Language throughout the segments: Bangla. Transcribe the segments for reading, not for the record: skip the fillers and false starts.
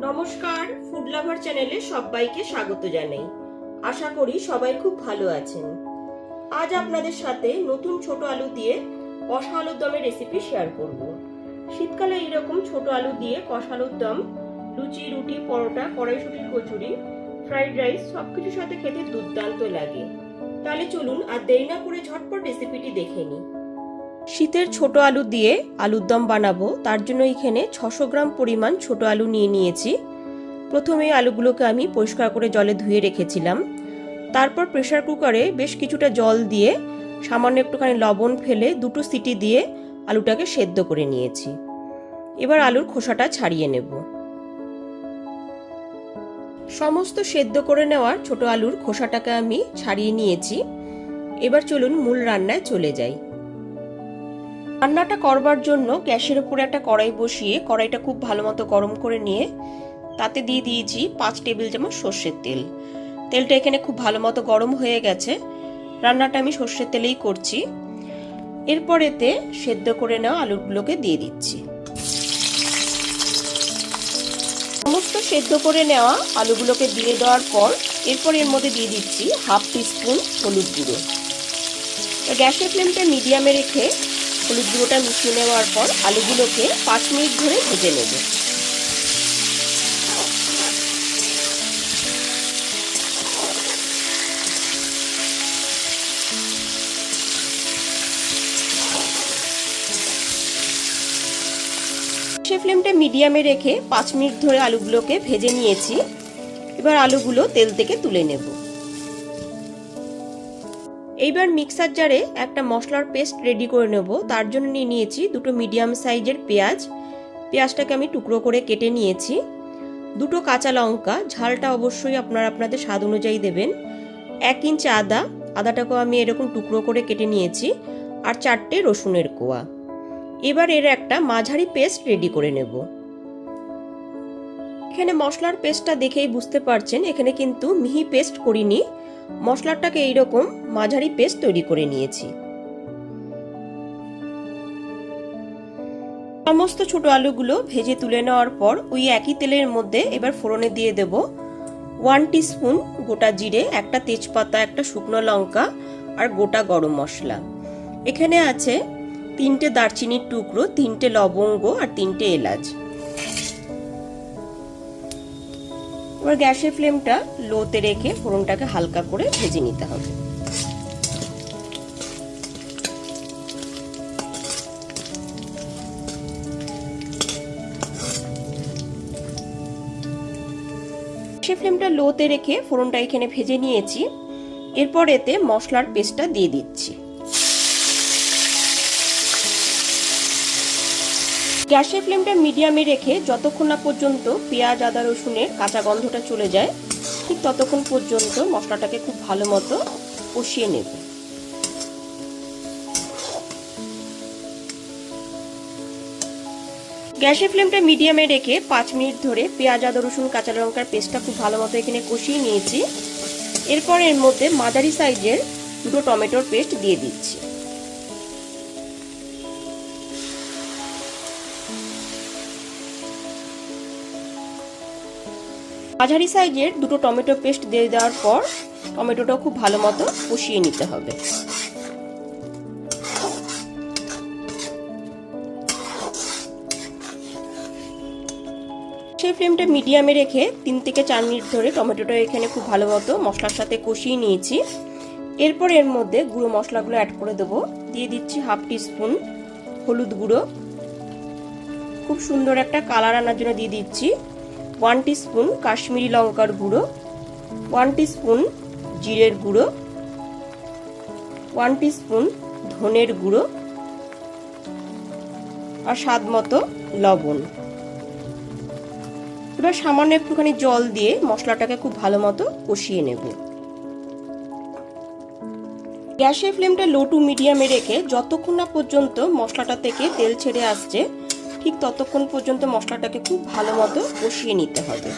নমস্কার, ফুড লাভার চ্যানেলে সবাইকে স্বাগত জানাই। আশা করি সবাই খুব ভালো আছেন। আজ আপনাদের সাথে নতুন ছোট আলু দিয়ে কষা আলুর দমের রেসিপি শেয়ার করব। শীতকালে এরকম ছোট আলু দিয়ে কষা আলুর দম লুচি, রুটি, পরোটা, কড়াইশুঁটির কচুরি, ফ্রাইড রাইস সবকিছুর সাথে খেতে দুর্দান্ত লাগে। তাহলে চলুন আর দেরি না করে ঝটপট রেসিপিটি দেখে নিই। শীতের ছোট আলু দিয়ে আলুর দম বানাবো, তার জন্য এখানে 600 গ্রাম পরিমাণ ছোট আলু নিয়ে নিয়েছি। প্রথমে আলুগুলোকে আমি পরিষ্কার করে জলে ধুয়ে রেখেছিলাম। তারপর প্রেসার কুকারে বেশ কিছুটা জল দিয়ে সামান্য একটুখানি লবণ ফেলে 2টো সিটি দিয়ে আলুটাকে সেদ্ধ করে নিয়েছি। এবার আলুর খোসাটা ছাড়িয়ে নেব। সমস্ত সেদ্ধ করে নেওয়ার ছোট আলুর খোসাটাকে আমি ছাড়িয়ে নিয়েছি। এবার চলুন মূল রান্নায় চলে যাই। রান্নাটা করবার জন্য গ্যাসের উপরে একটা কড়াই বসিয়ে কড়াইটা খুব ভালো মতো গরম করে নিয়ে তাতে দিয়ে দিয়েছি 5 টেবিল চামচ সর্ষের তেল। তেলটা এখানে খুব ভালো মতো গরম হয়ে গেছে। রান্নাটা আমি সর্ষের তেলেই করছি। এরপর এতে সেদ্ধ করে নেওয়া আলুগুলোকে দিয়ে দিচ্ছি। সমস্ত সেদ্ধ করে নেওয়া আলুগুলোকে দিয়ে দেওয়ার পর এরপর এর মধ্যে দিয়ে দিচ্ছি 1/2 টিস্পুন হলুদ গুঁড়ো। গ্যাসের ফ্লেমটা মিডিয়ামে রেখে হলুদ গুঁড়োটা মিশিয়ে নেওয়ার পর আলুগুলোকে 5 মিনিট ধরে ভেজে নেব। গ্যাসের ফ্লেমটা মিডিয়ামে রেখে 5 মিনিট ধরে আলুগুলোকে ভেজে নিয়েছি। এবার আলুগুলো তেল থেকে তুলে নেব। এইবার মিক্সার জারে একটা মশলার পেস্ট রেডি করে নেব। তার জন্য নিয়ে নিয়েছি 2টো মিডিয়াম সাইজের পেঁয়াজ। পেঁয়াজটাকে আমি টুকরো করে কেটে নিয়েছি। 2টো কাঁচা লঙ্কা, ঝালটা অবশ্যই আপনারা আপনাদের স্বাদ অনুযায়ী দেবেন। 1 ইঞ্চ আদা, আদাটাকেও আমি এরকম টুকরো করে কেটে নিয়েছি। আর 4টে রসুনের কোয়া। এবার এর একটা মাঝারি পেস্ট রেডি করে নেব। এখানে মশলার পেস্টটা দেখেই বুঝতে পারছেন এখানে কিন্তু মিহি পেস্ট করিনি। মশলাটাকে এইরকম মাঝারি পেস্ট তৈরি করে নিয়েছি। সমস্ত ছোট আলুগুলো ভেজে তুলে নেওয়ার পর ওই একই তেলের মধ্যে এবার ফোড়নে দিয়ে দেব 1 টিস্পুন গোটা জিরে, একটা তেজপাতা, একটা শুকনো লঙ্কা আর গোটা গরম মশলা। এখানে আছে 3টে দারচিনির টুকরো, 3টে লবঙ্গ আর 3টে এলাচ। এবার গ্যাসের ফ্লেমটা লোতে রেখে ফোড়নটাকে হালকা করে ভেজে নিতে হবে। গ্যাসের ফ্লেমটা লোতে রেখে ফোড়নটা এখানে ভেজে নিয়েছি। এরপর এতে মশলার পেস্টটা দিয়ে দিচ্ছি। গ্যাসের ফ্লেমটা মিডিয়ামে রেখে যতক্ষণ না পর্যন্ত পেঁয়াজ, আদা, রসুনের কাঁচা গন্ধটা চলে যায় ঠিক ততক্ষণ পর্যন্ত মশলাটাকে খুব ভালো মতো কষিয়ে নেব। গ্যাসের ফ্লেমটা মিডিয়ামে রেখে 5 মিনিট ধরে পেঁয়াজ, আদা, রসুন, কাঁচা লঙ্কার পেস্টটা খুব ভালো মতো এখানে কষিয়ে নিয়েছি। এরপর এর মধ্যে মাঝারি সাইজের 2টো টমেটোর পেস্ট দিয়ে দিচ্ছি। মাঝারি সাইজের 2টো টমেটো পেস্ট দিয়ে দেওয়ার পর টমেটোটা খুব ভালো মতো কষিয়ে নিতে হবে। সেই ফ্লেমটা মিডিয়ামে রেখে 3 থেকে 4 মিনিট ধরে টমেটোটা এখানে খুব ভালো মতো মশলার সাথে কষিয়ে নিয়েছি। এরপর এর মধ্যে গুঁড়ো মশলাগুলো অ্যাড করে দেবো। দিয়ে দিচ্ছি 1/2 টিস্পুন হলুদ গুঁড়ো। খুব সুন্দর একটা কালার আনার জন্য দিয়ে দিচ্ছি 1 টিস্পুন কাশ্মীরি লঙ্কার গুঁড়ো, 1 টিস্পুন জিরের গুঁড়ো, 1 টিস্পুন ধনের গুঁড়ো আর স্বাদ মতো লবণ। এবার সামান্য একটুখানি জল দিয়ে মশলাটাকে খুব ভালো মতো কষিয়ে নেব। গ্যাসের ফ্লেমটা লো টু মিডিয়ামে রেখে যতক্ষণ না পর্যন্ত মশলাটা থেকে তেল ছেড়ে আসছে ঠিক ততক্ষণ পর্যন্ত মশলাটাকে খুব ভালো মতো কষিয়ে নিতে হবে।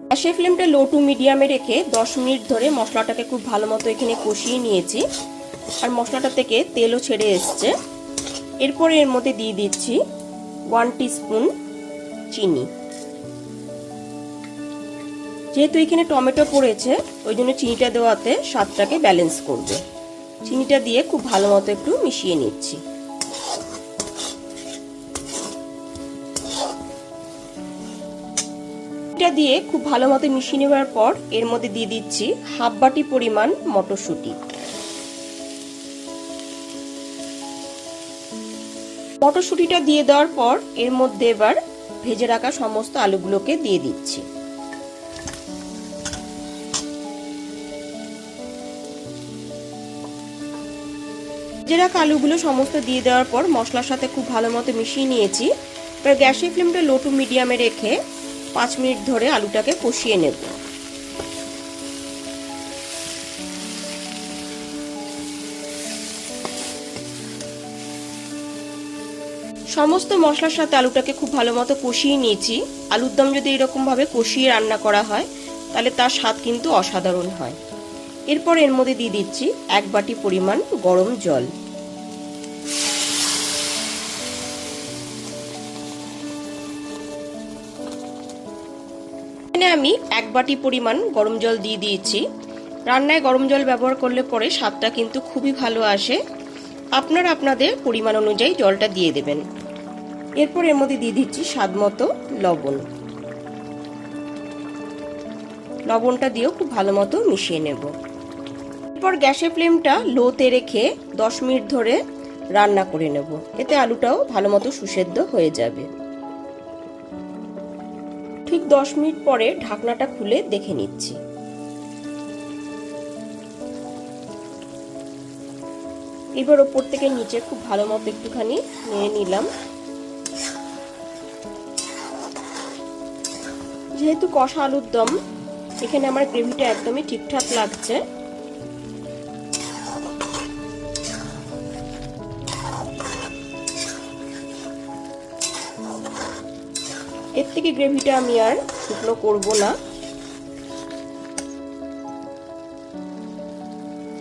গ্যাসের ফ্লেমটা লো টু মিডিয়ামে রেখে 10 মিনিট ধরে মশলাটাকে খুব ভালো মতো এখানে কষিয়ে নিয়েছি। আর মশলাটা থেকে তেলও ছেড়ে এসছে। এরপর এর মধ্যে দিয়ে দিচ্ছি 1 টিস্পুন চিনি। যেহেতু এখানে টমেটো পড়েছে ওই জন্য চিনিটা দেওয়াতে স্বাদটাকে ব্যালেন্স করবে। চিনিটা দিয়ে খুব ভালো মতো একটু মিশিয়ে নিচ্ছি। চিনিটা দিয়ে খুব ভালো মতো মিশিয়ে নেওয়ার পর এর মধ্যে দিয়ে দিচ্ছি হাফ বাটি পরিমাণ মটরশুঁটি। মটরশুঁটিটা দিয়ে দেওয়ার পর এর মধ্যে এবার ভেজে রাখা সমস্ত আলুগুলোকে দিয়ে দিচ্ছি। ভেজে রাখা আলুগুলো সমস্ত দিয়ে দেওয়ার পর মশলার সাথে খুব ভালো মতো মিশিয়ে নিয়েছি। এবার গ্যাসের ফ্লেমটা লো টু মিডিয়ামে রেখে 5 মিনিট ধরে আলুটাকে কষিয়ে নেব। সমস্ত মশলার সাথে আলুটাকে খুব ভালো মতো কষিয়ে নিয়েছি। আলুর দম যদি এরকম ভাবে কষিয়ে রান্না করা হয় তাহলে তার স্বাদ কিন্তু অসাধারণ হয়। এরপর এর মধ্যে দিয়ে দিচ্ছি 1 বাটি পরিমাণ গরম জল। এখানে আমি 1 বাটি পরিমাণ গরম জল দিয়ে দিয়েছি। রান্নায় গরম জল ব্যবহার করলে পরে স্বাদটা কিন্তু খুবই ভালো আসে। আপনারা আপনাদের পরিমাণ অনুযায়ী জলটা দিয়ে দেবেন। এরপর এর মধ্যে দিয়ে দিচ্ছি স্বাদ মতো লবণ। লবণটা দিয়েও খুব ভালো মতো মিশিয়ে নেব। এরপর গ্যাসের ফ্লেমটা লোতে রেখে 10 মিনিট ধরে রান্না করে নেব। এতে আলুটাও ভালো মতো সুসেদ্ধ হয়ে যাবে। ঠিক 10 মিনিট পরে ঢাকনাটা খুলে দেখে নিচ্ছি। এবার ওপর থেকে নিচে খুব ভালো মতো একটুখানি নিয়ে নিলাম। যেহেতু কষা আলুর দম, এখানে আমার গ্রেভিটা একদমই ঠিকঠাক লাগছে। এর থেকে গ্রেভিটা আমি আর শুকনো করব না।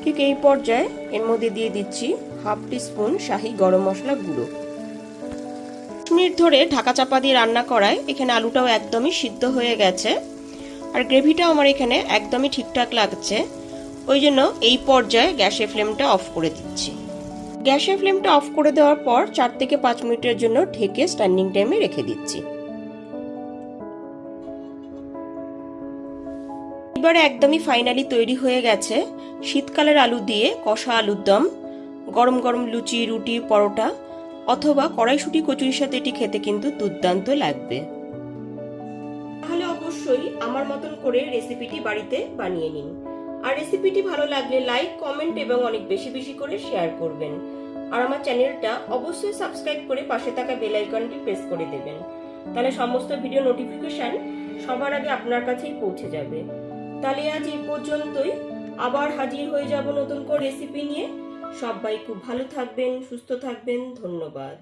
ঠিক এই পর্যায়ে এর মধ্যে দিয়ে দিচ্ছি হাফ টিস্পুন শাহি গরম মশলা গুঁড়ো। 10 মিনিট ধরে ঢাকা চাপা দিয়ে রান্না করায় এখানে আলুটাও একদমই সিদ্ধ হয়ে গেছে আর গ্রেভিটাও আমার এখানে একদমই ঠিকঠাক লাগছে। ওই জন্য এই পর্যায়ে গ্যাসের ফ্লেমটা অফ করে দিচ্ছি। গ্যাসের ফ্লেমটা অফ করে দেওয়ার পর 4 থেকে 5 মিনিটের জন্য ঢেকে স্ট্যান্ডিং টাইমে রেখে দিচ্ছি। এবারে একদমই ফাইনালি তৈরি হয়ে গেছে শীতকালের আলু দিয়ে কষা আলুর দম। গরম গরম লুচি, রুটি, পরোটা অথবা কড়াইশুঁটি কচুরির সাথে এটি খেতে কিন্তু দুর্দান্ত লাগবে। তাহলে অবশ্যই আমার মতন করে রেসিপিটি বাড়িতে বানিয়ে নিন। আর রেসিপিটি ভালো লাগলে লাইক, কমেন্ট এবং অনেক বেশি বেশি করে শেয়ার করবেন। আর আমার চ্যানেলটা অবশ্যই সাবস্ক্রাইব করে পাশে থাকা বেল আইকনটি প্রেস করে দেবেন। তাহলে সমস্ত ভিডিও নোটিফিকেশন সবার আগে আপনার কাছেই পৌঁছে যাবে। তাহলে আজ এই পর্যন্তই। আবার হাজির হয়ে যাব নতুন করে রেসিপি নিয়ে। সবাই খুব ভালো থাকবেন, সুস্থ থাকবেন। ধন্যবাদ।